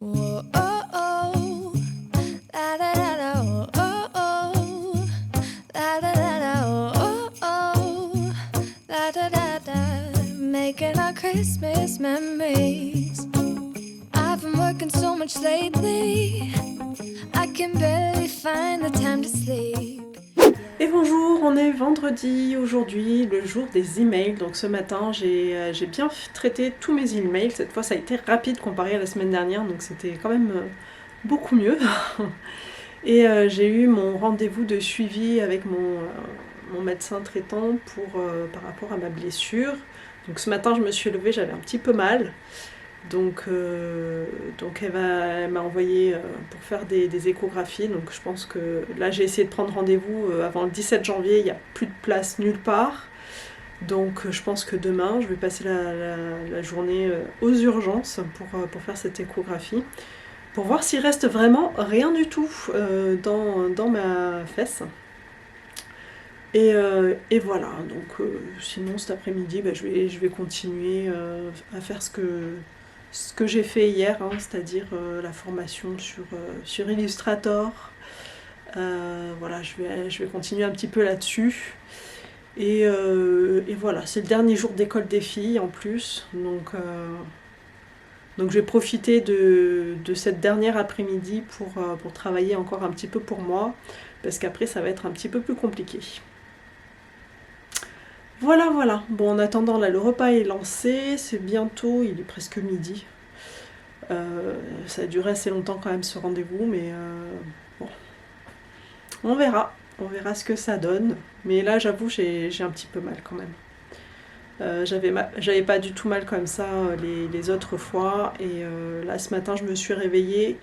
Whoa, oh, oh. La, la, la, la, oh, oh, oh. La, la, la, la, oh, oh, oh. La, da, da, da. Making our Christmas memories. I've been working so much lately, I can barely find the time to sleep. Et bonjour, on est vendredi aujourd'hui, le jour des emails. Donc ce matin, j'ai bien traité tous mes emails. Cette fois, ça a été rapide comparé à la semaine dernière, donc c'était quand même beaucoup mieux. Et j'ai eu mon rendez-vous de suivi avec mon médecin traitant par rapport à ma blessure. Donc ce matin, je me suis levée, j'avais un petit peu mal. Donc elle m'a envoyé pour faire des échographies. Donc je pense que là j'ai essayé de prendre rendez-vous avant le 17 janvier, il n'y a plus de place nulle part. Donc je pense que demain je vais passer la journée aux urgences pour faire cette échographie. Pour voir s'il reste vraiment rien du tout dans ma fesse. Et voilà, donc sinon cet après-midi je vais continuer à faire ce que j'ai fait hier, hein, c'est-à-dire la formation sur Illustrator. Voilà, je vais continuer un petit peu là-dessus. Et voilà, c'est le dernier jour d'école des filles en plus, donc je vais profiter de cette dernière après-midi pour travailler encore un petit peu pour moi, parce qu'après ça va être un petit peu plus compliqué. Voilà, voilà. Bon, en attendant, là, le repas est lancé. C'est bientôt, il est presque midi. Ça a duré assez longtemps quand même ce rendez-vous, mais bon. On verra. On verra ce que ça donne. Mais là, j'avoue, j'ai un petit peu mal quand même. J'avais pas du tout mal comme ça les autres fois. Et là, ce matin, je me suis réveillée.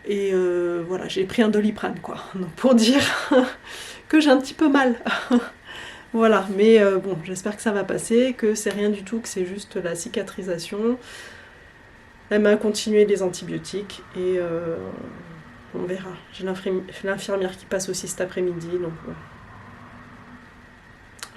Et voilà, j'ai pris un Doliprane, quoi. Donc, pour dire que j'ai un petit peu mal. Voilà, mais bon, j'espère que ça va passer, que c'est rien du tout, que c'est juste la cicatrisation. Elle m'a continué les antibiotiques et on verra. J'ai l'infirmière qui passe aussi cet après-midi, donc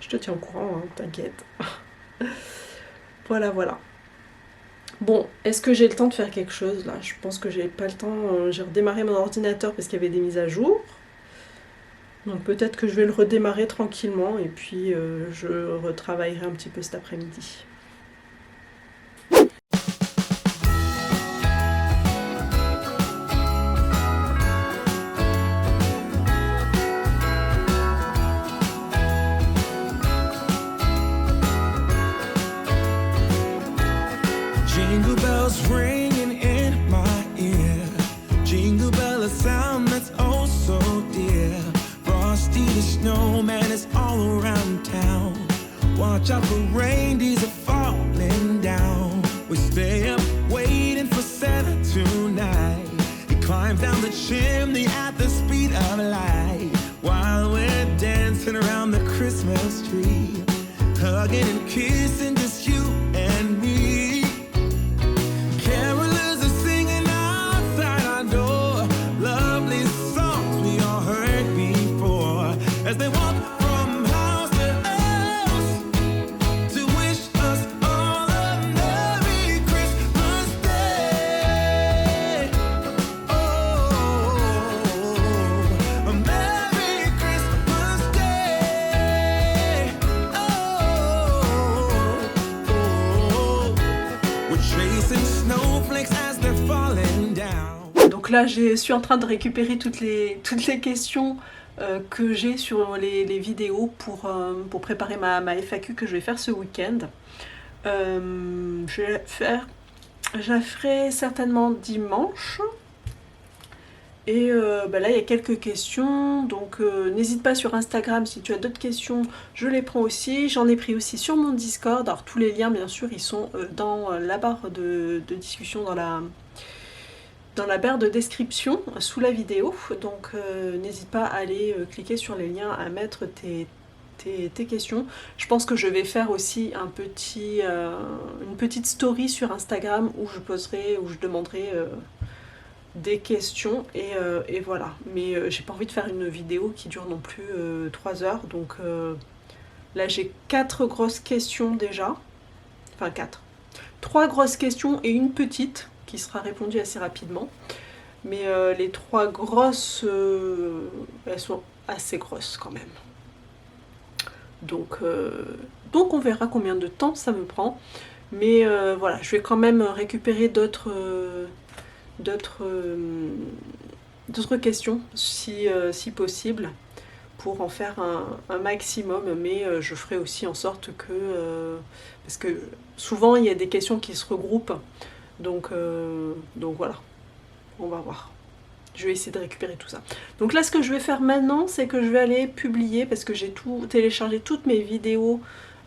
je te tiens au courant, hein, t'inquiète. Voilà, voilà. Bon, est-ce que j'ai le temps de faire quelque chose là? Je pense que j'ai pas le temps. J'ai redémarré mon ordinateur parce qu'il y avait des mises à jour. Donc peut-être que je vais le redémarrer tranquillement et puis je retravaillerai un petit peu cet après-midi. Jingle bells ringing in my ear. Jingle bell, a sound that's oh so dear. Frosty the snowman is all around town. Watch out for reindeers are falling down. We stay up waiting for Santa tonight. He climbs down the chimney at the speed of light, while we're dancing around the Christmas tree, hugging and kissing just you and me. Carolers are singing outside our door, lovely songs we all heard before, as they walk from house to house to wish us all a Merry Christmas Day. Oh, a Merry Christmas Day. Oh, we're chasing snowflakes as they're falling down. Donc là, je suis en train de récupérer toutes les questions que j'ai sur les vidéos pour préparer ma FAQ que je vais faire ce week-end. Je la ferai certainement dimanche. Et là, il y a quelques questions, donc n'hésite pas sur Instagram si tu as d'autres questions, je les prends aussi. J'en ai pris aussi sur mon Discord. Alors tous les liens, bien sûr, ils sont dans la barre de discussion, dans la barre de description sous la vidéo. Donc n'hésite pas à aller cliquer sur les liens, à mettre tes questions. Je pense que je vais faire aussi une petite story sur Instagram où je demanderai des questions et voilà. Mais j'ai pas envie de faire une vidéo qui dure non plus 3 heures. Donc là j'ai 4 grosses questions déjà. Enfin 4. 3 grosses questions et une petite qui sera répondue assez rapidement. Mais les 3 grosses, elles sont assez grosses quand même. Donc on verra combien de temps ça me prend. Mais voilà, je vais quand même récupérer d'autres questions si possible, pour en faire un maximum, mais je ferai aussi en sorte que... parce que souvent il y a des questions qui se regroupent, donc voilà, on va voir. Je vais essayer de récupérer tout ça. Donc là, ce que je vais faire maintenant, c'est que je vais aller publier, parce que j'ai tout téléchargé, toutes mes vidéos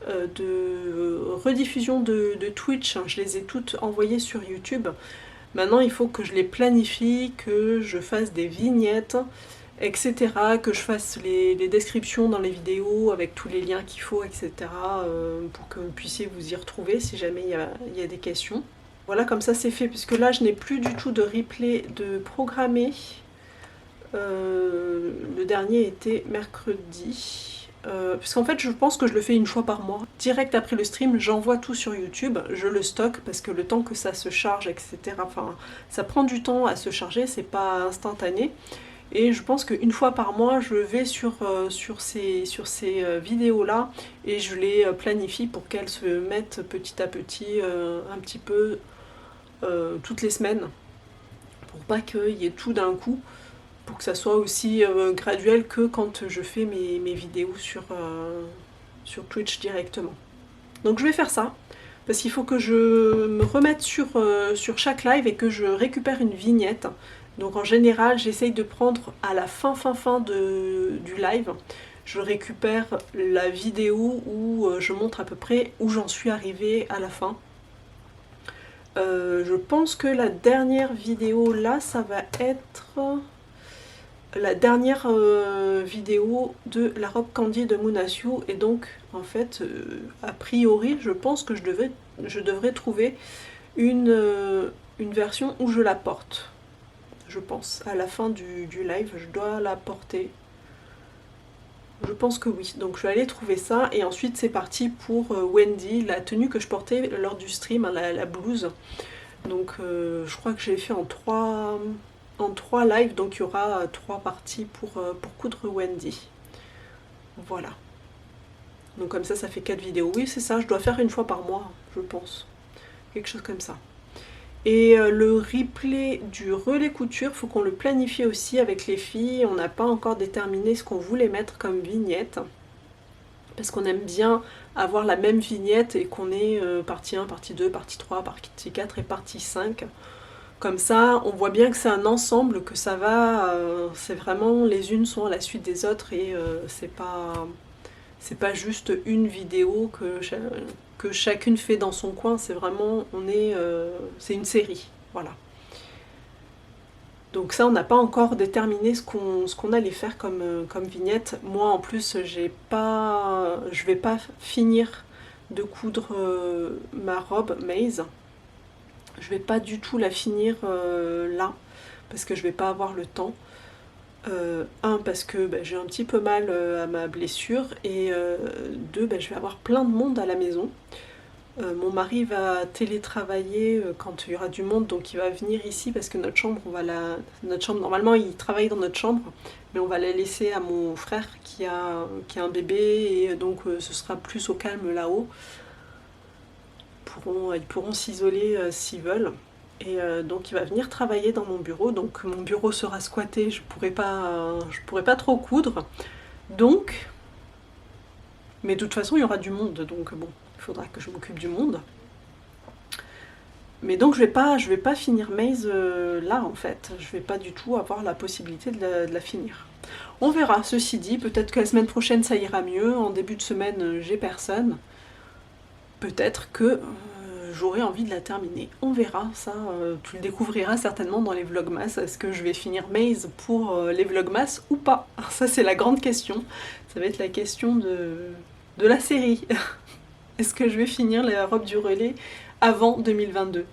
de rediffusion de Twitch, je les ai toutes envoyées sur YouTube. Maintenant, il faut que je les planifie, que je fasse des vignettes, etc., que je fasse les descriptions dans les vidéos avec tous les liens qu'il faut, etc., pour que vous puissiez vous y retrouver si jamais il y a des questions. Voilà, comme ça c'est fait, puisque là je n'ai plus du tout de replay de programmer. Le dernier était mercredi. Puisqu'en fait je pense que je le fais une fois par mois. Direct après le stream, j'envoie tout sur YouTube, je le stocke parce que le temps que ça se charge, etc. Enfin, ça prend du temps à se charger, c'est pas instantané. Et je pense qu'une fois par mois, je vais sur ces vidéos-là et je les planifie pour qu'elles se mettent petit à petit un petit peu toutes les semaines. Pour pas qu'il y ait tout d'un coup, pour que ça soit aussi graduel que quand je fais mes vidéos sur Twitch directement. Donc je vais faire ça, parce qu'il faut que je me remette sur chaque live et que je récupère une vignette. Donc en général, j'essaye de prendre à la fin du live, je récupère la vidéo où je montre à peu près où j'en suis arrivée à la fin. Je pense que la dernière vidéo là, ça va être la dernière vidéo de la robe Candy de Moonasiu, et donc en fait a priori je pense que je devrais trouver une version où je la porte. Je pense à la fin du live je dois la porter, je pense que oui. Donc je vais aller trouver ça et ensuite c'est parti pour Wendy, la tenue que je portais lors du stream, hein, la blouse. Donc je crois que j'ai fait en 3 lives, donc il y aura 3 parties pour coudre Wendy. Voilà. Donc comme ça fait 4 vidéos. Oui c'est ça, je dois faire une fois par mois, je pense. Quelque chose comme ça. Et le replay du relais couture, faut qu'on le planifie aussi avec les filles. On n'a pas encore déterminé ce qu'on voulait mettre comme vignette. Parce qu'on aime bien avoir la même vignette et qu'on ait partie 1, partie 2, partie 3, partie 4 et partie 5. Comme ça, on voit bien que c'est un ensemble, que ça va, c'est vraiment, les unes sont à la suite des autres et c'est pas juste une vidéo que chacune fait dans son coin, c'est vraiment, c'est une série, voilà. Donc ça, on n'a pas encore déterminé ce qu'on allait faire comme vignette. Moi, en plus, je vais pas finir de coudre ma robe Maze. Je vais pas du tout la finir là, parce que je vais pas avoir le temps. Parce que j'ai un petit peu mal à ma blessure, et 2, je vais avoir plein de monde à la maison. Mon mari va télétravailler quand il y aura du monde, donc il va venir ici parce que notre chambre, normalement il travaille dans notre chambre, mais on va la laisser à mon frère qui a un bébé, et donc ce sera plus au calme là-haut. Ils pourront s'isoler s'ils veulent. Et donc il va venir travailler dans mon bureau, donc mon bureau sera squatté, je pourrais pas trop coudre, donc, mais de toute façon il y aura du monde, donc bon, il faudra que je m'occupe du monde. Mais donc je vais pas finir Maze là en fait, je vais pas du tout avoir la possibilité de la finir. On verra, ceci dit, peut-être que la semaine prochaine ça ira mieux, en début de semaine j'ai personne, peut-être que j'aurais envie de la terminer. On verra, ça tu le découvriras certainement dans les vlogmas. Est-ce que je vais finir Maze pour les vlogmas ou pas? Alors ça c'est la grande question, ça va être la question de la série. Est-ce que je vais finir la robe du relais avant 2022?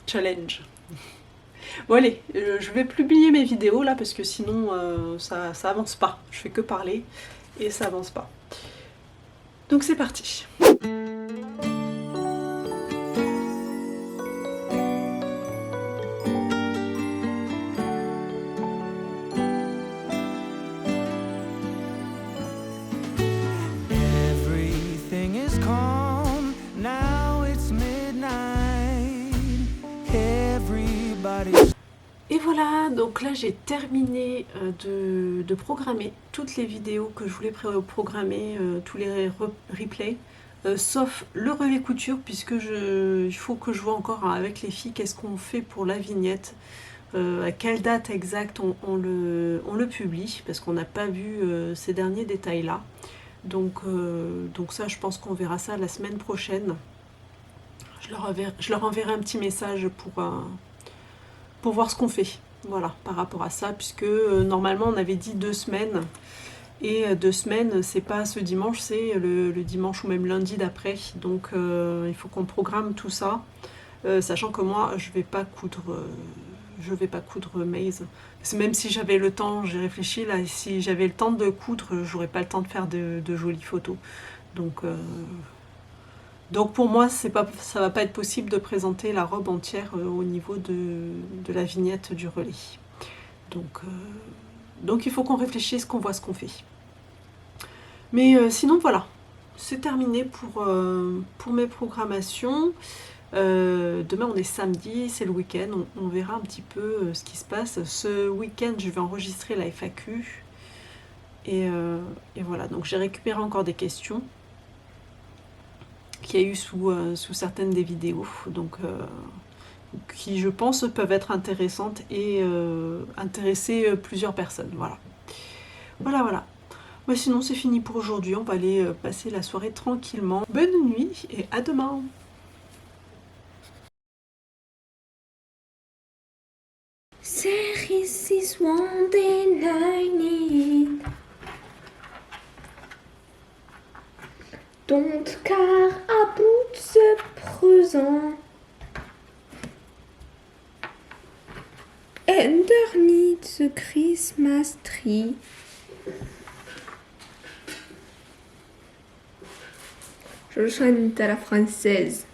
Challenge. Bon allez, je vais publier mes vidéos là parce que sinon ça avance pas. Je fais que parler et ça avance pas. Donc c'est parti. everybody. Et voilà, donc là j'ai terminé de programmer toutes les vidéos que je voulais programmer, tous les replays, sauf le relais couture, puisque il faut que je vois encore avec les filles qu'est-ce qu'on fait pour la vignette, à quelle date exacte on le publie, parce qu'on n'a pas vu ces derniers détails là. Donc ça, je pense qu'on verra ça la semaine prochaine. Je leur enverrai un petit message pour voir ce qu'on fait, voilà, par rapport à ça, puisque normalement on avait dit 2 semaines, et 2 semaines c'est pas ce dimanche, c'est le dimanche ou même lundi d'après, donc il faut qu'on programme tout ça, sachant que moi je vais pas coudre Maze, parce que même si j'avais le temps, j'ai réfléchi là, si j'avais le temps de coudre, j'aurais pas le temps de faire de jolies photos, donc pour moi, ça va pas être possible de présenter la robe entière au niveau de la vignette du relais. Donc il faut qu'on réfléchisse, qu'on voit ce qu'on fait. Mais sinon voilà, c'est terminé pour mes programmations. Demain on est samedi, c'est le week-end, on verra un petit peu ce qui se passe. Ce week-end je vais enregistrer la FAQ. Et voilà, donc j'ai récupéré encore des questions qu'il y a eu sous certaines des vidéos, donc qui je pense peuvent être intéressantes et intéresser plusieurs personnes, voilà. Mais sinon c'est fini pour aujourd'hui, on va aller passer la soirée tranquillement. Bonne nuit et à demain. There is this one thing I need. Don't care about the present. Underneath the Christmas tree. Je chante à la française.